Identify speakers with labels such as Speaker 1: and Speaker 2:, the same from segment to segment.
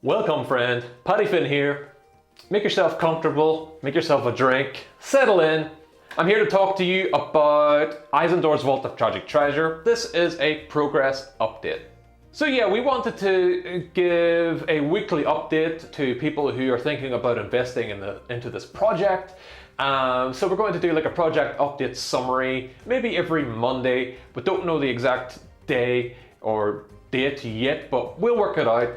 Speaker 1: Welcome friend, Paddy Finn here. Make yourself comfortable, make yourself a drink, settle in. I'm here to talk to you about Aizendore's Vault of Tragic Treasure. This is a progress update. So yeah, we wanted to give a weekly update to people who are thinking about investing into this project. So we're going to do like a project update summary, maybe every Monday, but don't know the exact day or date yet, but we'll work it out.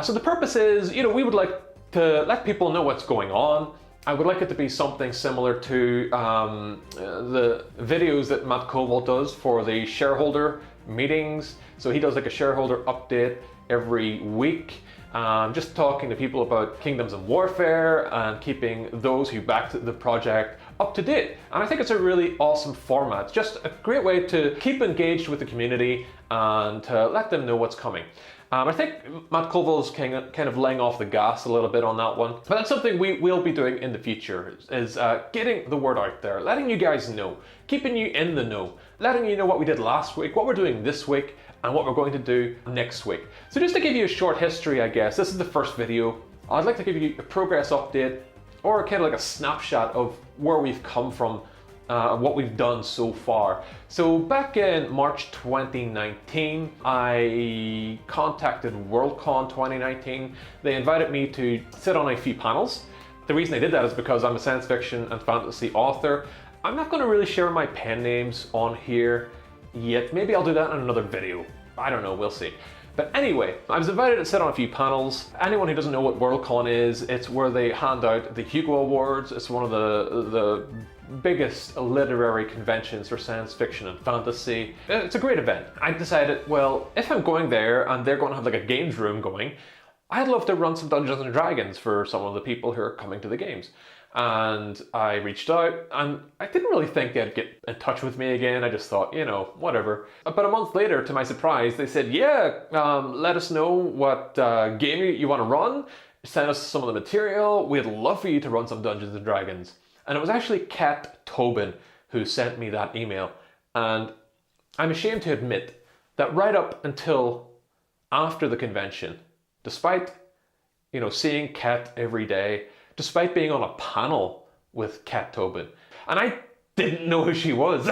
Speaker 1: So the purpose is, we would like to let people know what's going on. I would like it to be something similar to the videos that Matt Koval does for the shareholder meetings. So he does like a shareholder update every week, just talking to people about Kingdoms and Warfare and keeping those who backed the project up to date. And I think it's a really awesome format. It's just a great way to keep engaged with the community and to let them know what's coming. I think Matt Koval's kind of laying off the gas a little bit on that one, but that's something we will be doing in the future, is getting the word out there, letting you guys know, keeping you in the know, letting you know what we did last week, what we're doing this week, and what we're going to do next week. So just to give you a short history, I guess, this is the first video. I'd like to give you a progress update, or kind of like a snapshot of where we've come from, what we've done so far. So back in March 2019, I contacted Worldcon 2019. They invited me to sit on a few panels. The reason I did that is because I'm a science fiction and fantasy author. I'm not going to really share my pen names on here yet. Maybe I'll do that in another video. I don't know, we'll see. But anyway, I was invited to sit on a few panels. Anyone who doesn't know what Worldcon is, it's where they hand out the Hugo Awards. It's one of the biggest literary conventions for science fiction and fantasy. It's a great event. I decided, well, if I'm going there and they're going to have like a games room going, I'd love to run some Dungeons and Dragons for some of the people who are coming to the games. And I reached out, and I didn't really think they'd get in touch with me again. I just thought, whatever. But a month later, to my surprise, they said, yeah, let us know what game you want to run. Send us some of the material. We'd love for you to run some Dungeons and Dragons. And it was actually Kat Tobin who sent me that email. And I'm ashamed to admit that right up until after the convention, despite, seeing Kat every day, despite being on a panel with Kat Tobin, and I didn't know who she was.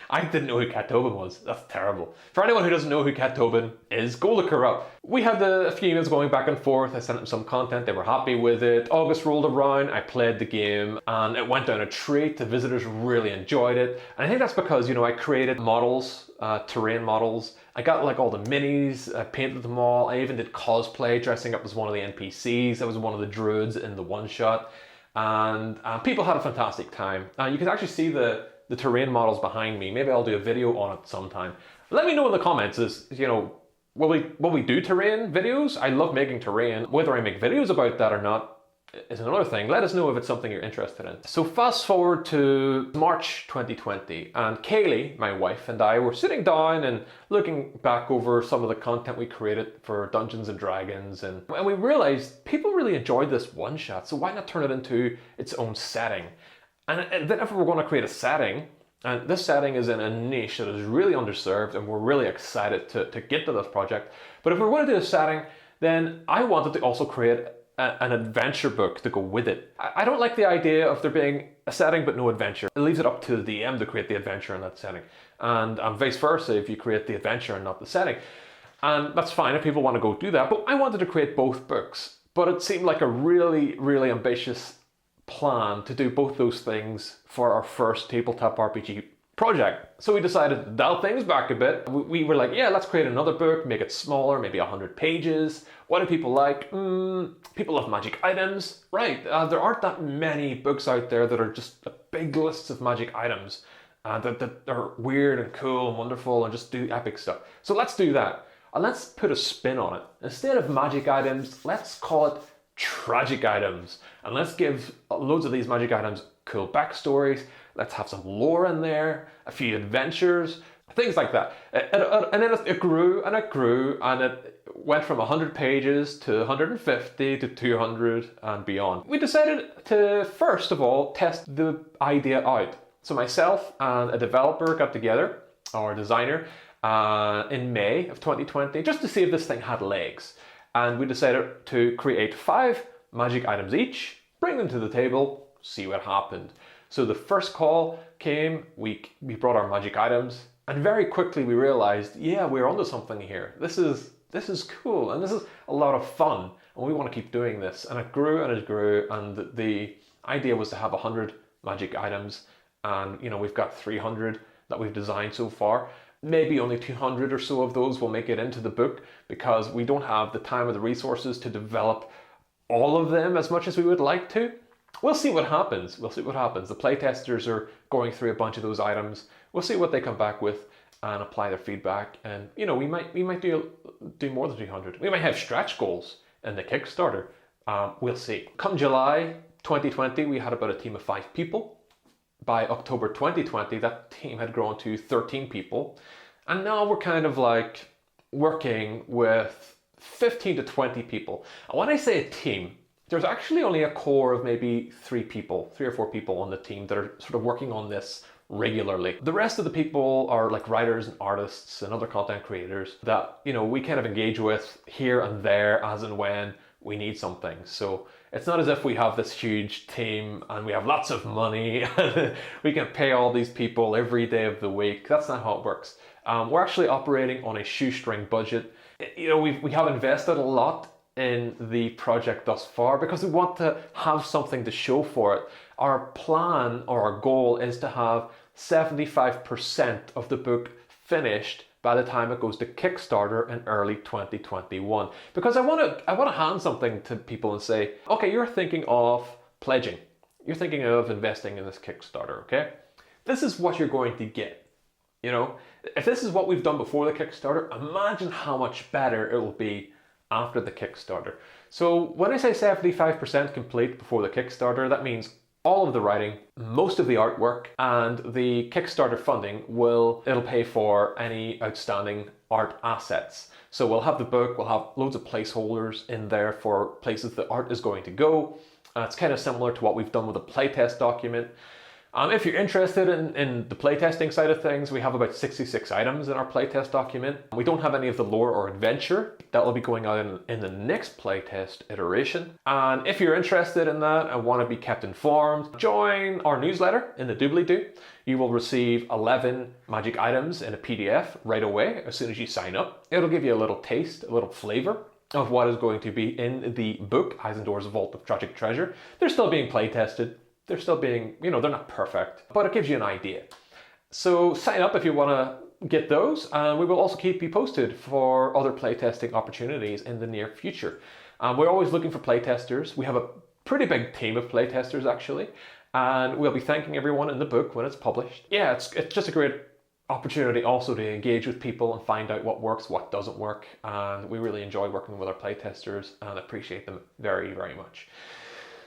Speaker 1: I didn't know who Kat Tobin was. That's terrible. For anyone who doesn't know who Kat Tobin is, go look her up. We had a few emails going back and forth. I sent them some content. They were happy with it. August rolled around. I played the game and it went down a treat. The visitors really enjoyed it. And I think that's because, I created models, terrain models. I got like all the minis, I painted them all. I even did cosplay, dressing up as one of the NPCs. I was one of the druids in the one shot. And people had a fantastic time. You can actually see the terrain models behind me. Maybe I'll do a video on it sometime. Let me know in the comments, will we do terrain videos? I love making terrain. Whether I make videos about that or not is another thing. Let us know if it's something you're interested in. So fast forward to March 2020, and Kaylee, my wife, and I were sitting down and looking back over some of the content we created for Dungeons and Dragons, and we realized people really enjoyed this one shot, so why not turn it into its own setting? And then if we're going to create a setting, and this setting is in a niche that is really underserved, and we're really excited to get to this project, but if we're going to do a setting, then I wanted to also create an adventure book to go with it. I don't like the idea of there being a setting but no adventure. It leaves it up to the DM to create the adventure in that setting. And vice versa if you create the adventure and not the setting. And that's fine if people want to go do that, but I wanted to create both books. But it seemed like a really, really ambitious plan to do both those things for our first tabletop RPG project. So we decided to dial things back a bit. We were like, yeah, let's create another book, make it smaller, maybe 100 pages. What do people like? People love magic items. Right, there aren't that many books out there that are just big lists of magic items that are weird and cool and wonderful and just do epic stuff. So let's do that. And let's put a spin on it. Instead of magic items, let's call it tragic items. And let's give loads of these magic items cool backstories. Let's have some lore in there, a few adventures, things like that. And then it grew and it grew, and it went from 100 pages to 150 to 200 and beyond. We decided to, first of all, test the idea out. So myself and a developer got together, or a designer, in May of 2020, just to see if this thing had legs. and we decided to create 5 magic items each, bring them to the table, see what happened. So the first call came, we brought our magic items, and very quickly we realized, yeah, we're onto something here. This is cool, and this is a lot of fun, and we want to keep doing this. And it grew and it grew, and the idea was to have 100 magic items, and we've got 300 that we've designed so far. Maybe only 200 or so of those will make it into the book because we don't have the time or the resources to develop all of them as much as we would like to. We'll see what happens. We'll see what happens. The playtesters are going through a bunch of those items. We'll see what they come back with and apply their feedback. And we might do more than 200. We might have stretch goals in the Kickstarter. We'll see. Come July 2020, we had about a team of 5 people. By October 2020, that team had grown to 13 people. And now we're kind of like working with 15 to 20 people. And when I say a team, there's actually only a core of maybe 3 or 4 people on the team that are sort of working on this regularly. The rest of the people are like writers and artists and other content creators that, we kind of engage with here and there as and when we need something. So it's not as if we have this huge team and we have lots of money and we can pay all these people every day of the week. That's not how it works. We're actually operating on a shoestring budget. We have invested a lot in the project thus far because we want to have something to show for it. Our plan or our goal is to have 75% of the book finished by the time it goes to Kickstarter in early 2021. Because I want to hand something to people and say, okay, you're thinking of pledging. You're thinking of investing in this Kickstarter, okay? This is what you're going to get. If this is what we've done before the Kickstarter, imagine how much better it will be after the Kickstarter. So when I say 75% complete before the Kickstarter, that means all of the writing, most of the artwork, and the Kickstarter funding it'll pay for any outstanding art assets. So we'll have the book, we'll have loads of placeholders in there for places the art is going to go. It's kind of similar to what we've done with the playtest document. If you're interested in the playtesting side of things, we have about 66 items in our playtest document. We don't have any of the lore or adventure. That will be going out in the next playtest iteration. And if you're interested in that and want to be kept informed, join our newsletter in the doobly-doo. You will receive 11 magic items in a PDF right away as soon as you sign up. It'll give you a little taste, a little flavor of what is going to be in the book, Aizendore's Vault of Tragic Treasure. They're still being playtested. They're still being, they're not perfect, but it gives you an idea. So sign up if you want to get those, and we will also keep you posted for other playtesting opportunities in the near future. We're always looking for playtesters. We have a pretty big team of playtesters actually, and we'll be thanking everyone in the book when it's published. Yeah, it's just a great opportunity also to engage with people and find out what works, what doesn't work, and we really enjoy working with our playtesters and appreciate them very, very much.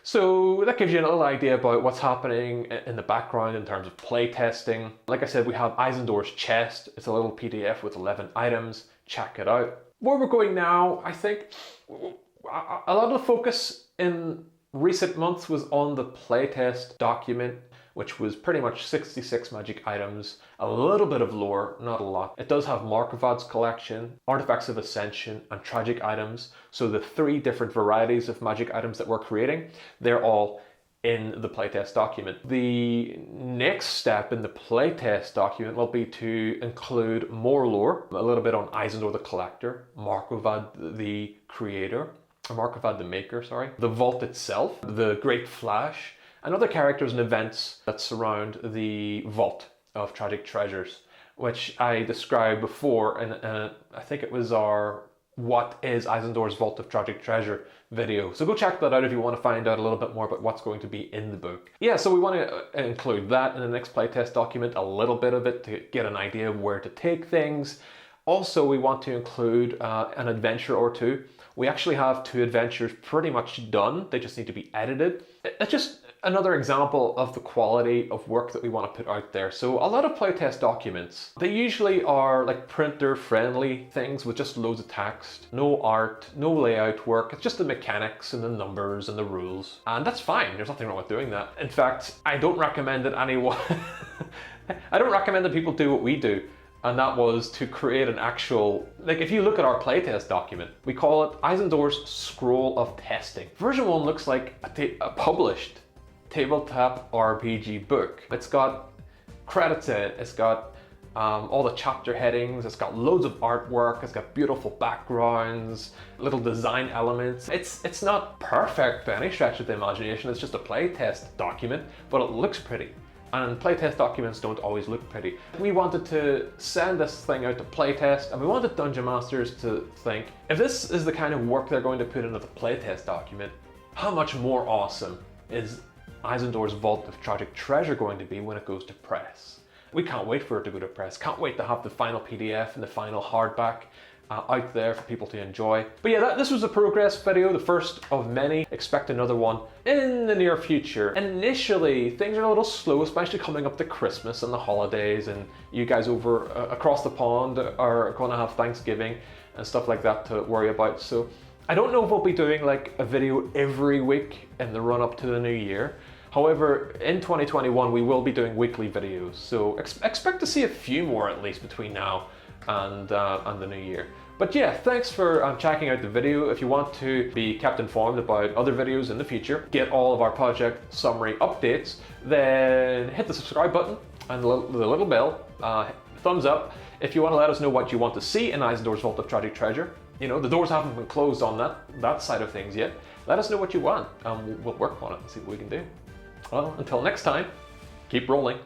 Speaker 1: So that gives you a little idea about what's happening in the background in terms of playtesting. Like I said, we have Aizendore's chest. It's a little PDF with 11 items. Check it out. Where we're going now, I think a lot of the focus in recent months was on the playtest document, which was pretty much 66 magic items, a little bit of lore, not a lot. It does have Markovad's collection, Artifacts of Ascension, and Tragic items. So the 3 different varieties of magic items that we're creating, they're all in the playtest document. The next step in the playtest document will be to include more lore, a little bit on Aizendore the Collector, Markovad the Creator, or Markovad the Maker, sorry, the Vault itself, the Great Flash, and other characters and events that surround the Vault of Tragic Treasures, which I described before, and I think it was our What is Aizendore's Vault of Tragic Treasure video. So go check that out if you want to find out a little bit more about what's going to be in the book. Yeah, so we want to include that in the next playtest document, a little bit of it to get an idea of where to take things. Also, we want to include an adventure or 2. We actually have 2 adventures pretty much done. They just need to be edited. It's just another example of the quality of work that we want to put out there. So a lot of playtest documents, they usually are like printer friendly things with just loads of text, no art, no layout work. It's just the mechanics and the numbers and the rules. And that's fine. There's nothing wrong with doing that. In fact, I don't recommend that anyone, I don't recommend that people do what we do. and that was to create an actual, like if you look at our playtest document, we call it Eizendore's Scroll of Testing. Version 1 looks like a published tabletop RPG book. It's got credits in it, it's got all the chapter headings, it's got loads of artwork, it's got beautiful backgrounds, little design elements. It's not perfect by any stretch of the imagination, it's just a playtest document, but it looks pretty. And playtest documents don't always look pretty. We wanted to send this thing out to playtest, and we wanted Dungeon Masters to think, if this is the kind of work they're going to put into the playtest document, how much more awesome is Eizendore's Vault of Tragic Treasure going to be when it goes to press? We can't wait for it to go to press, can't wait to have the final PDF and the final hardback out there for people to enjoy. But yeah, this was a progress video, the first of many. Expect another one in the near future. Initially, things are a little slow, especially coming up to Christmas and the holidays, and you guys over across the pond are going to have Thanksgiving and stuff like that to worry about. So I don't know if we'll be doing like a video every week in the run up to the new year. However, in 2021, we will be doing weekly videos. So expect to see a few more at least between now and the new year. But yeah, thanks for checking out the video. If you want to be kept informed about other videos in the future, get all of our project summary updates, then hit the subscribe button and the little bell, thumbs up if you want to let us know what you want to see in Eizendore's Vault of Tragic Treasure. You know, the doors haven't been closed on that side of things yet. Let us know what you want and we'll work on it and see what we can do. Well, until next time, keep rolling.